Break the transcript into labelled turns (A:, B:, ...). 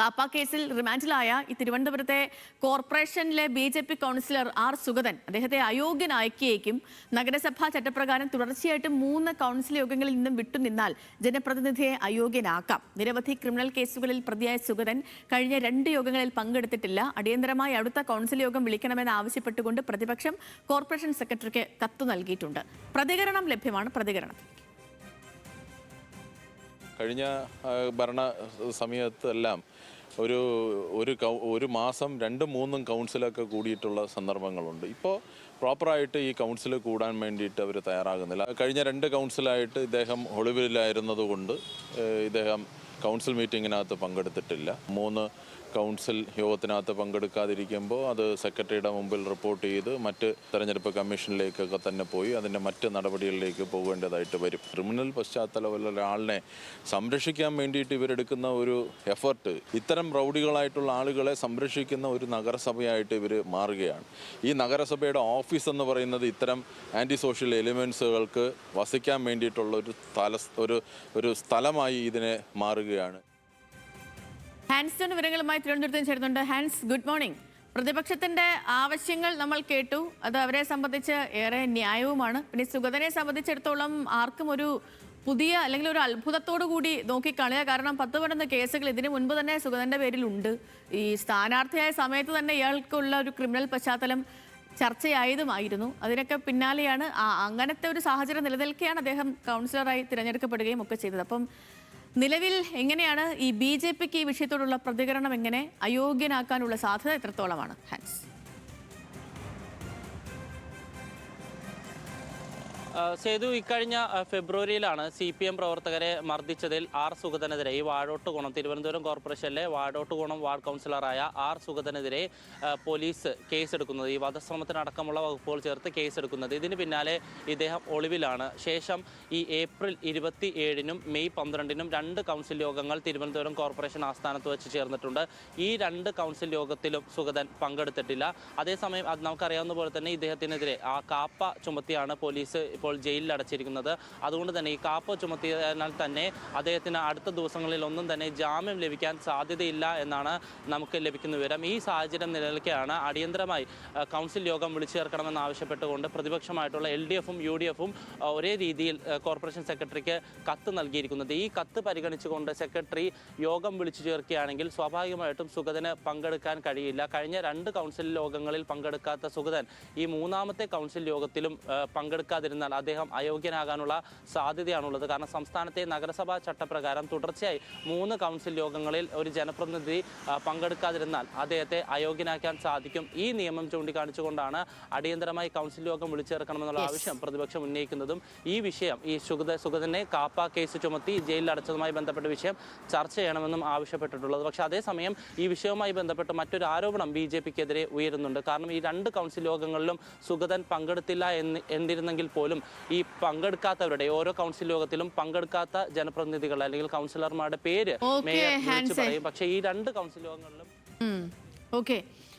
A: കാപ്പ കേസിൽ റിമാൻഡിലായ ഈ തിരുവനന്തപുരത്തെ കോർപ്പറേഷനിലെ BJP കൗൺസിലർ ആർ സുഗതൻ അദ്ദേഹത്തെ അയോഗ്യനാക്കിയേക്കും. നഗരസഭാ ചട്ടപ്രകാരം തുടർച്ചയായിട്ട് 3 കൗൺസിൽ യോഗങ്ങളിൽ നിന്നും വിട്ടുനിന്നാൽ ജനപ്രതിനിധിയെ അയോഗ്യനാക്കാം. നിരവധി ക്രിമിനൽ കേസുകളിൽ പ്രതിയായ സുഗതൻ കഴിഞ്ഞ 2 യോഗങ്ങളിൽ പങ്കെടുത്തിട്ടില്ല. അടിയന്തരമായി അടുത്ത കൗൺസിൽ യോഗം വിളിക്കണമെന്ന് ആവശ്യപ്പെട്ടുകൊണ്ട് പ്രതിപക്ഷം കോർപ്പറേഷൻ സെക്രട്ടറിക്ക് കത്ത് നൽകിയിട്ടുണ്ട്. പ്രതികരണം ലഭ്യമാണ്. പ്രതികരണം
B: കഴിഞ്ഞ ഭരണ സമയത്തെല്ലാം ഒരു മാസം 2-3 കൗൺസിലൊക്കെ കൂടിയിട്ടുള്ള സന്ദർഭങ്ങളുണ്ട്. ഇപ്പോൾ പ്രോപ്പറായിട്ട് ഈ കൗൺസിൽ കൂടാൻ വേണ്ടിയിട്ട് അവർ തയ്യാറാകുന്നില്ല. കഴിഞ്ഞ 2 കൗൺസിലായിട്ട് ഇദ്ദേഹം ഒളിവിലായിരുന്നതുകൊണ്ട് ഇദ്ദേഹം കൗൺസിൽ മീറ്റിങ്ങിനകത്ത് പങ്കെടുത്തിട്ടില്ല. 3 കൗൺസിൽ യോഗത്തിനകത്ത് പങ്കെടുക്കാതിരിക്കുമ്പോൾ അത് സെക്രട്ടറിയുടെ മുമ്പിൽ റിപ്പോർട്ട് ചെയ്ത് മറ്റ് തെരഞ്ഞെടുപ്പ് കമ്മീഷനിലേക്കൊക്കെ തന്നെ പോയി അതിൻ്റെ മറ്റ് നടപടികളിലേക്ക് പോകേണ്ടതായിട്ട് വരും. ക്രിമിനൽ പശ്ചാത്തലമുള്ള ഒരാളിനെ സംരക്ഷിക്കാൻ വേണ്ടിയിട്ട് ഇവരെടുക്കുന്ന ഒരു എഫർട്ട് ഇത്തരം റൗഡികളായിട്ടുള്ള ആളുകളെ സംരക്ഷിക്കുന്ന ഒരു നഗരസഭയായിട്ട് ഇവർ മാറുകയാണ്. ഈ നഗരസഭയുടെ ഓഫീസ് എന്ന് പറയുന്നത് ഇത്തരം ആൻറ്റി സോഷ്യൽ എലിമെൻസുകൾക്ക് വസിക്കാൻ വേണ്ടിയിട്ടുള്ള ഒരു സ്ഥലമായി ഇതിനെ മാറുകയാണ്.
A: ഹാൻസ് വിവരങ്ങളുമായി തിരുവനന്തപുരത്ത് ചേരുന്നുണ്ട്. Hans, good morning. പ്രതിപക്ഷത്തിന്റെ ആവശ്യങ്ങൾ നമ്മൾ കേട്ടു. അത് അവരെ സംബന്ധിച്ച് ഏറെ ന്യായവുമാണ്. പിന്നെ സുഗതനെ സംബന്ധിച്ചിടത്തോളം ആർക്കും ഒരു പുതിയ അല്ലെങ്കിൽ ഒരു അത്ഭുതത്തോടു കൂടി നോക്കിക്കാണുക. കാരണം 10-11 കേസുകൾ ഇതിനു മുൻപ് തന്നെ സുഗതന്റെ പേരിലുണ്ട്. ഈ സ്ഥാനാർത്ഥിയായ സമയത്ത് തന്നെ ഇയാൾക്കുള്ള ഒരു ക്രിമിനൽ പശ്ചാത്തലം ചർച്ചയായതുമായിരുന്നു. അതിനൊക്കെ പിന്നാലെയാണ് അങ്ങനത്തെ ഒരു സാഹചര്യം നിലനിൽക്കെയാണ് അദ്ദേഹം കൗൺസിലറായി തിരഞ്ഞെടുക്കപ്പെടുകയും ഒക്കെ ചെയ്തത്. അപ്പം നിലവിൽ എങ്ങനെയാണ് ഈ BJPക്ക് ഈ വിഷയത്തോടുള്ള പ്രതികരണം? എങ്ങനെ അയോഗ്യനാക്കാനുള്ള സാധ്യത എത്രത്തോളമാണ് ഹാൻസ്?
C: സേതു, ഇക്കഴിഞ്ഞ ഫെബ്രുവരിയിലാണ് CPM പ്രവർത്തകരെ മർദ്ദിച്ചതിൽ ആർ സുഗതനെതിരെ ഈ വാഴോട്ടുകുണം തിരുവനന്തപുരം കോർപ്പറേഷനിലെ വാഴോട്ടുകുണം വാർഡ് കൗൺസിലറായ ആർ സുഗതനെതിരെ പോലീസ് കേസെടുക്കുന്നത്. ഈ വധശ്രമത്തിനടക്കമുള്ള വകുപ്പുകൾ ചേർത്ത് കേസെടുക്കുന്നത്. ഇതിന് പിന്നാലെ ഇദ്ദേഹം ഒളിവിലാണ്. ശേഷം ഈ ഏപ്രിൽ 27-നും മെയ് 12-നും 2 കൗൺസിൽ യോഗങ്ങൾ തിരുവനന്തപുരം കോർപ്പറേഷൻ ആസ്ഥാനത്ത് വെച്ച് ചേർന്നിട്ടുണ്ട്. ഈ 2 കൗൺസിൽ യോഗത്തിലും സുഗതൻ പങ്കെടുത്തിട്ടില്ല. അതേസമയം അത് നമുക്കറിയാവുന്ന പോലെ തന്നെ ഇദ്ദേഹത്തിനെതിരെ ആ കാപ്പ ചുമത്തിയാണ് പോലീസ് ഇപ്പോൾ ജയിലിൽ അടച്ചിരിക്കുന്നത്. അതുകൊണ്ട് തന്നെ ഈ കാപ്പ ചുമത്തിയതിനാൽ തന്നെ അദ്ദേഹത്തിന് അടുത്ത ദിവസങ്ങളിൽ ഒന്നും തന്നെ ജാമ്യം ലഭിക്കാൻ സാധ്യതയില്ല എന്നാണ് നമുക്ക് ലഭിക്കുന്ന വിവരം. ഈ സാഹചര്യം നിലനിൽക്കെയാണ് അടിയന്തരമായി കൗൺസിൽ യോഗം വിളിച്ചു ചേർക്കണമെന്ന് ആവശ്യപ്പെട്ടുകൊണ്ട് പ്രതിപക്ഷമായിട്ടുള്ള LDFും UDFും ഒരേ രീതിയിൽ കോർപ്പറേഷൻ സെക്രട്ടറിക്ക് കത്ത് നൽകിയിരിക്കുന്നത്. ഈ കത്ത് പരിഗണിച്ചുകൊണ്ട് സെക്രട്ടറി യോഗം വിളിച്ചു ചേർക്കുകയാണെങ്കിൽ സ്വാഭാവികമായിട്ടും സുഗതന് പങ്കെടുക്കാൻ കഴിയില്ല. കഴിഞ്ഞ 2 കൗൺസിൽ യോഗങ്ങളിൽ പങ്കെടുക്കാത്ത സുഗതൻ ഈ 3ാമത്തെ കൗൺസിൽ യോഗത്തിലും പങ്കെടുക്കാതിരുന്നാൽ അദ്ദേഹം അയോഗ്യനാകാനുള്ള സാധ്യതയാണുള്ളത്. കാരണം സംസ്ഥാനത്തെ നഗരസഭാ ചട്ടപ്രകാരം തുടർച്ചയായി 3 കൗൺസിൽ യോഗങ്ങളിൽ ഒരു ജനപ്രതിനിധി പങ്കെടുക്കാതിരുന്നാൽ അദ്ദേഹത്തെ അയോഗ്യനാക്കാൻ സാധിക്കും. ഈ നിയമം ചൂണ്ടിക്കാണിച്ചുകൊണ്ടാണ് അടിയന്തരമായി കൗൺസിൽ യോഗം വിളിച്ചു ചേർക്കണമെന്നുള്ള ആവശ്യം പ്രതിപക്ഷം ഉന്നയിക്കുന്നതും ഈ വിഷയം ഈ സുഗതനെ കാപ്പ കേസ് ചുമത്തി ജയിലിൽ അടച്ചതുമായി ബന്ധപ്പെട്ട വിഷയം ചർച്ച ചെയ്യണമെന്നും ആവശ്യപ്പെട്ടിട്ടുള്ളത്. പക്ഷേ അതേസമയം ഈ വിഷയവുമായി ബന്ധപ്പെട്ട് മറ്റൊരു ആരോപണം BJPക്കെതിരെ ഉയരുന്നുണ്ട്. കാരണം ഈ 2 കൗൺസിൽ യോഗങ്ങളിലും സുഗതൻ പങ്കെടുത്തില്ല എന്നിരുന്നെങ്കിൽ പോലും ഈ പങ്കെടുക്കാത്തവരുടെ ഓരോ കൗൺസിൽ യോഗത്തിലും പങ്കെടുക്കാത്ത ജനപ്രതിനിധികൾ അല്ലെങ്കിൽ കൗൺസിലർമാരുടെ പേര് മേയർ വിളിച്ചു പറയും. പക്ഷേ ഈ 2 കൗൺസിൽ യോഗങ്ങളിലും